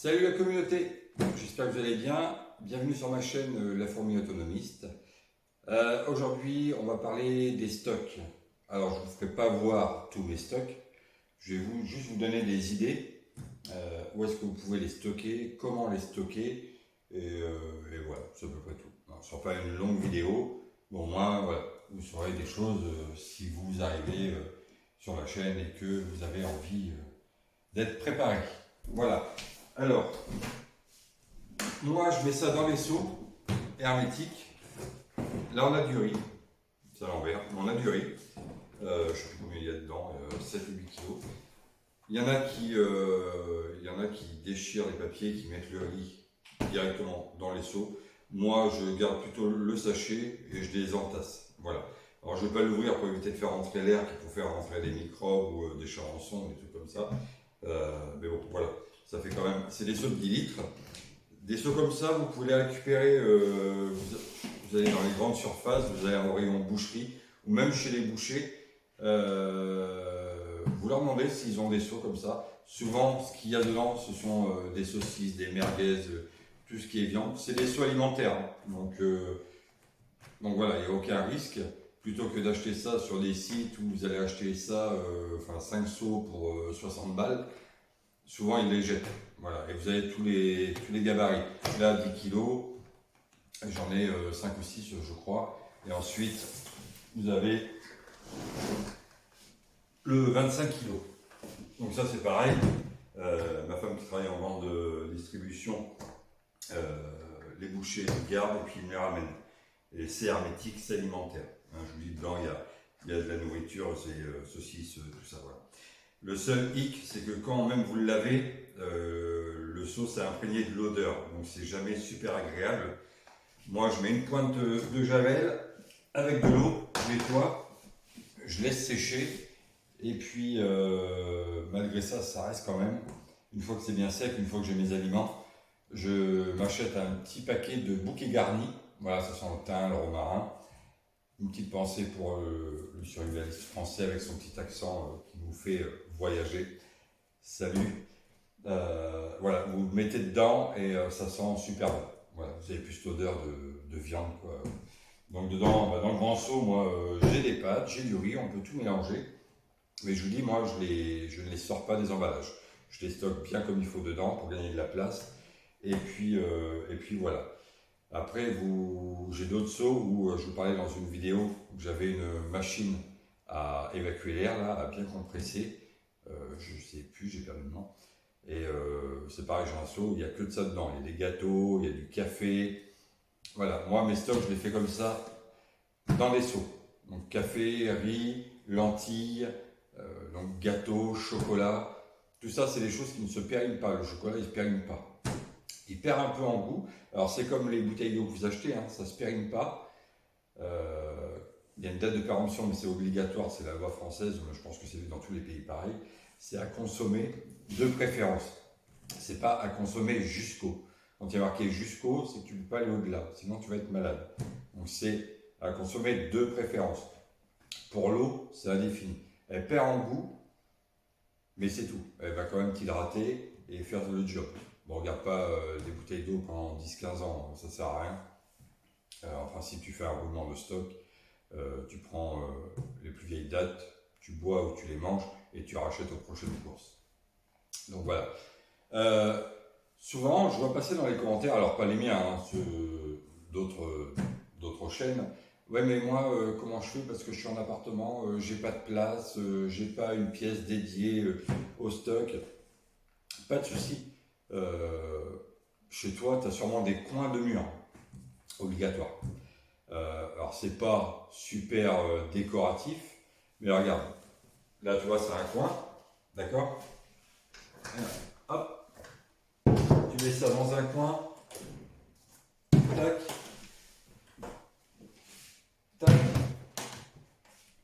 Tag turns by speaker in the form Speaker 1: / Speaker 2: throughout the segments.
Speaker 1: Salut la communauté, j'espère que vous allez bien. Bienvenue sur ma chaîne La Fourmi Autonomiste. Aujourd'hui, on va parler des stocks. Alors, je ne vous ferai pas voir tous mes stocks. Je vais juste vous donner des idées. Où est-ce que vous pouvez les stocker, comment les stocker. Et voilà, c'est à peu près tout. Alors, ce ne sera pas une longue vidéo. Bon, moi, voilà, vous saurez des choses si vous arrivez sur la chaîne et que vous avez envie d'être préparé. Voilà. Alors, moi je mets ça dans les seaux hermétiques. Là on a du riz, c'est à l'envers, on a du riz. Je ne sais plus combien il y a dedans, 7 ou 8 kilos. Il y en a qui déchirent les papiers, qui mettent le riz directement dans les seaux. Moi je garde plutôt le sachet et je les entasse. Voilà. Alors je ne vais pas l'ouvrir pour éviter de faire rentrer l'air, qui peut faire rentrer des microbes ou des charançons, des trucs comme ça. Mais bon, voilà. Ça fait quand même, c'est des seaux de 10 litres. Des seaux comme ça, vous pouvez les récupérer, vous allez dans les grandes surfaces, vous allez en rayon boucherie, ou même chez les bouchers, vous leur demandez s'ils ont des seaux comme ça. Souvent, ce qu'il y a dedans, ce sont des saucisses, des merguez, tout ce qui est viande. C'est des seaux alimentaires, hein. Donc voilà, il n'y a aucun risque. Plutôt que d'acheter ça sur des sites où vous allez acheter ça, 5 seaux pour 60 balles, souvent ils les jettent. Voilà. Et vous avez tous les gabarits. Là, 10 kilos, j'en ai 5 ou 6, je crois. Et ensuite, vous avez le 25 kilos. Donc ça, c'est pareil. Ma femme qui travaille en vente de distribution, les bouchers les garde et puis ils me les ramènent. Et c'est hermétique, c'est alimentaire. Hein, je vous dis, dedans, il y a de la nourriture, c'est saucisses, tout ça. Voilà. Le seul hic, c'est que quand même vous le lavez, le seau s'est imprégné de l'odeur, donc c'est jamais super agréable. Moi, je mets une pointe de javel avec de l'eau, je nettoie, je laisse sécher, et puis malgré ça, ça reste quand même. Une fois que c'est bien sec, une fois que j'ai mes aliments, je m'achète un petit paquet de bouquets garnis. Voilà, ça sent le thym, le romarin. Une petite pensée pour le survivaliste français avec son petit accent qui nous fait voyager. Salut. Voilà, vous le mettez dedans et ça sent super bon. Voilà, vous avez plus cette odeur de viande, quoi. Donc dedans, dans le grand seau, moi, j'ai des pâtes, j'ai du riz, on peut tout mélanger. Mais je vous dis, moi, je ne les sors pas des emballages. Je les stocke bien comme il faut dedans pour gagner de la place. Et puis voilà. Après, j'ai d'autres seaux où je vous parlais dans une vidéo où j'avais une machine à évacuer l'air, là, à bien compresser. Je ne sais plus, j'ai perdu le nom. Et c'est pareil, j'ai un seau, il n'y a que de ça dedans. Il y a des gâteaux, il y a du café. Voilà, moi, mes stocks, je les fais comme ça, dans les seaux. Donc, café, riz, lentilles, donc gâteaux, chocolat. Tout ça, c'est des choses qui ne se périment pas. Le chocolat, il ne se périme pas. Il perd un peu en goût. Alors c'est comme les bouteilles d'eau que vous achetez, hein, ça ne se périme pas. Il y a une date de péremption, mais c'est obligatoire, c'est la loi française, je pense que c'est dans tous les pays pareil. C'est à consommer de préférence. C'est pas à consommer jusqu'au. Quand il y a marqué jusqu'au, c'est que tu ne peux pas aller au-delà, sinon tu vas être malade. Donc c'est à consommer de préférence. Pour l'eau, c'est indéfini. Elle perd en goût, mais c'est tout. Elle va quand même t'hydrater et faire le job. Bon, regarde pas des bouteilles d'eau pendant 10-15 ans, ça sert à rien. Enfin, si tu fais un roulement de stock, tu prends les plus vieilles dates, tu bois ou tu les manges et tu rachètes aux prochaines courses. Donc voilà. Souvent, je vois passer dans les commentaires, alors pas les miens, hein, ceux d'autres chaînes. Ouais, mais moi, comment je fais parce que je suis en appartement, j'ai pas de place, j'ai pas une pièce dédiée au stock. Pas de souci. Chez toi, tu as sûrement des coins de mur obligatoires. Alors, c'est pas super décoratif, mais regarde, là, tu vois, c'est un coin, d'accord? Hop, tu mets ça dans un coin, tac, tac,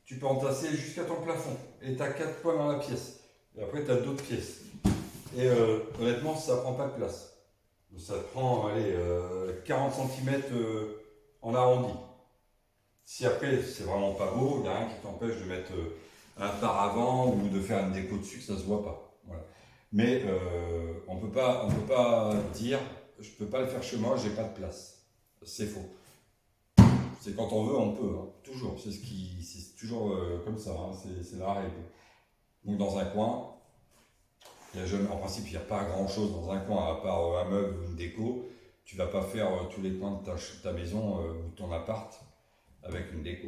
Speaker 1: tu peux entasser jusqu'à ton plafond, et tu as 4 coins dans la pièce, et après, tu as d'autres pièces. Et honnêtement, ça prend pas de place. Ça prend, allez, 40 cm en arrondi. Si après, c'est vraiment pas beau, il n'y a rien qui t'empêche de mettre un paravent ou de faire une déco dessus que ça se voit pas. Voilà. Mais on peut pas dire, je peux pas le faire chez moi, j'ai pas de place. C'est faux. C'est quand on veut, on peut, hein. Toujours. C'est toujours comme ça, hein. C'est la règle. Donc dans un coin, en principe, il n'y a pas grand chose dans un coin, à part un meuble ou une déco. Tu vas pas faire tous les coins de ta maison ou de ton appart avec une déco.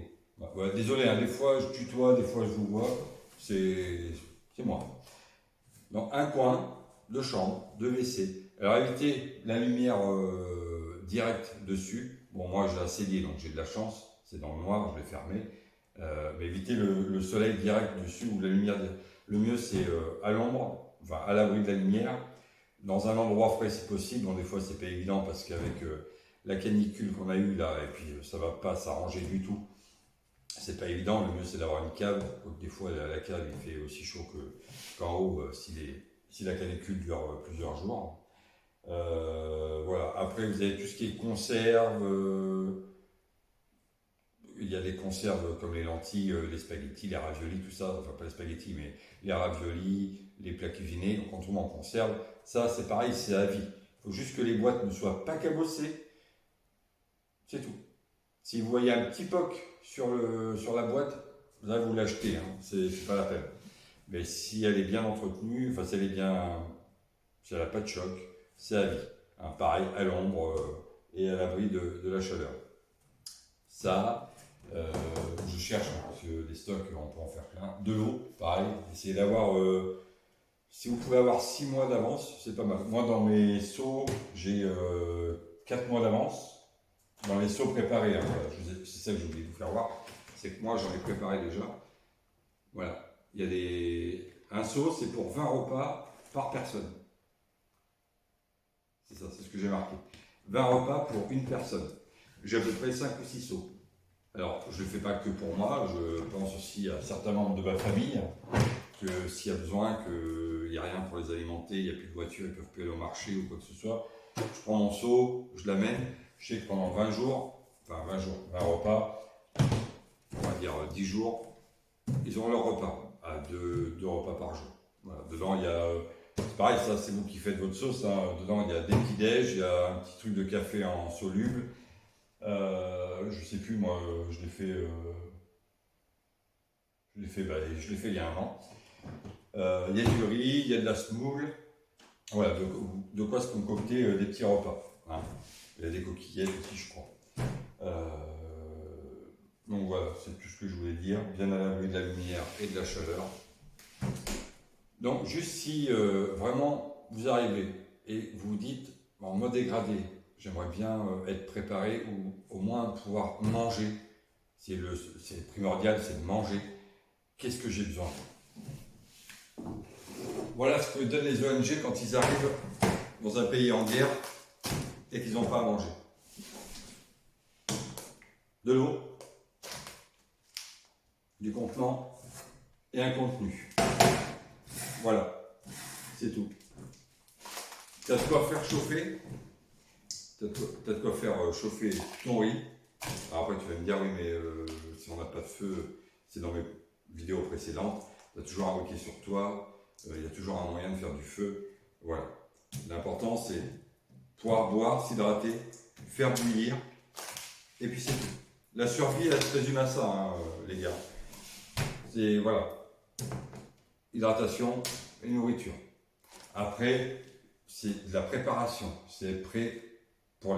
Speaker 1: Ouais, désolé, hein, des fois je tutoie, des fois je vous vois, c'est moi. Donc un coin de chambre, de WC. Alors évitez la lumière directe dessus. Bon, moi j'ai un cellier, donc j'ai de la chance, c'est dans le noir, je l'ai fermé. Mais évitez le soleil direct dessus ou la lumière directe. Le mieux c'est à l'ombre, enfin à l'abri de la lumière, dans un endroit frais si possible. Bon, des fois c'est pas évident parce qu'avec la canicule qu'on a eue là, et puis ça va pas s'arranger du tout. C'est pas évident, le mieux c'est d'avoir une cave. Donc, des fois la cave il fait aussi chaud qu'en haut si la canicule dure plusieurs jours. Voilà. Après vous avez tout ce qui est conserve. Il y a des conserves comme les lentilles, les spaghettis, les raviolis, tout ça. Enfin pas les spaghettis mais les raviolis, les plats cuisinés. Donc on trouve en conserve. Ça c'est pareil, c'est à vie. Il faut juste que les boîtes ne soient pas cabossées. C'est tout. Si vous voyez un petit poc sur la boîte, là vous l'achetez, hein. C'est pas la peine. Mais si elle est bien entretenue, enfin si elle n'a pas de choc, c'est à vie. Hein, pareil, à l'ombre et à l'abri de la chaleur. Ça, je cherche, hein, parce que des stocks, on peut en faire plein. De l'eau, pareil, essayez d'avoir, si vous pouvez avoir 6 mois d'avance, c'est pas mal. Moi dans mes seaux, j'ai 4 mois d'avance. Dans les seaux préparés, hein, voilà, c'est ça que je voulais vous faire voir, c'est que moi j'en ai préparé déjà. Voilà, il y a un seau, c'est pour 20 repas par personne. C'est ça, c'est ce que j'ai marqué. 20 repas pour une personne. J'ai à peu près 5 ou 6 seaux. Alors, je ne le fais pas que pour moi, je pense aussi à certains membres de ma famille, que s'il y a besoin, qu'il n'y a rien pour les alimenter, il n'y a plus de voiture, ils ne peuvent plus aller au marché ou quoi que ce soit, je prends mon seau, je l'amène. Je sais que pendant 20 repas, on va dire 10 jours, ils ont leur repas, à 2 repas par jour. Voilà. Dedans, il y a, c'est pareil, ça c'est vous qui faites votre sauce, hein. Dedans, il y a des petits déj, il y a un petit truc de café en soluble. Je sais plus, moi, je l'ai fait il y a un an. Il y a du riz, il y a de la semoule. Voilà, de quoi se concocter des petits repas, hein. Il y a des coquillettes aussi, je crois. Donc voilà, c'est tout ce que je voulais dire. Bien à l'abri de la lumière et de la chaleur. Donc, juste si vraiment vous arrivez et vous vous dites, en mode dégradé, j'aimerais bien être préparé ou au moins pouvoir manger. C'est primordial, c'est de manger. Qu'est-ce que j'ai besoin? Voilà ce que donnent les ONG quand ils arrivent dans un pays en guerre et qu'ils n'ont pas à manger. De l'eau, du contenant et un contenu. Voilà, c'est tout. Tu as de quoi faire chauffer, chauffer ton riz. Alors après tu vas me dire oui mais si on n'a pas de feu, c'est dans mes vidéos précédentes, tu as toujours un briquet sur toi, il y a toujours un moyen de faire du feu. Voilà. L'important c'est pouvoir boire, s'hydrater, faire bouillir, et puis c'est tout. La survie, elle se résume à ça, hein, les gars. C'est, voilà, hydratation et nourriture. Après, c'est de la préparation. C'est être prêt pour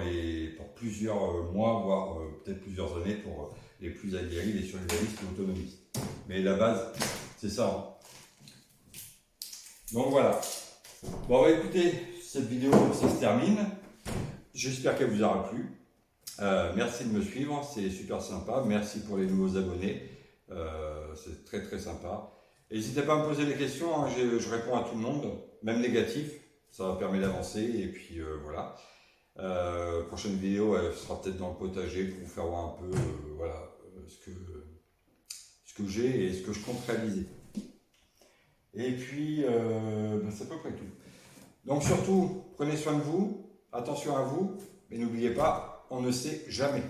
Speaker 1: plusieurs mois, voire peut-être plusieurs années pour les plus aguerris, les survivalistes et autonomistes. Mais la base, c'est ça, hein. Donc voilà. Bon, bah, écoutez, cette vidéo, ça se termine. J'espère qu'elle vous aura plu. Merci de me suivre, c'est super sympa. Merci pour les nouveaux abonnés, c'est très très sympa. N'hésitez pas à me poser des questions, hein, je réponds à tout le monde, même négatif, ça permet d'avancer. Et puis voilà. Prochaine vidéo, elle sera peut-être dans le potager pour vous faire voir un peu voilà, ce que j'ai et ce que je compte réaliser. Et puis, c'est à peu près tout. Donc surtout, prenez soin de vous, attention à vous, mais n'oubliez pas, on ne sait jamais.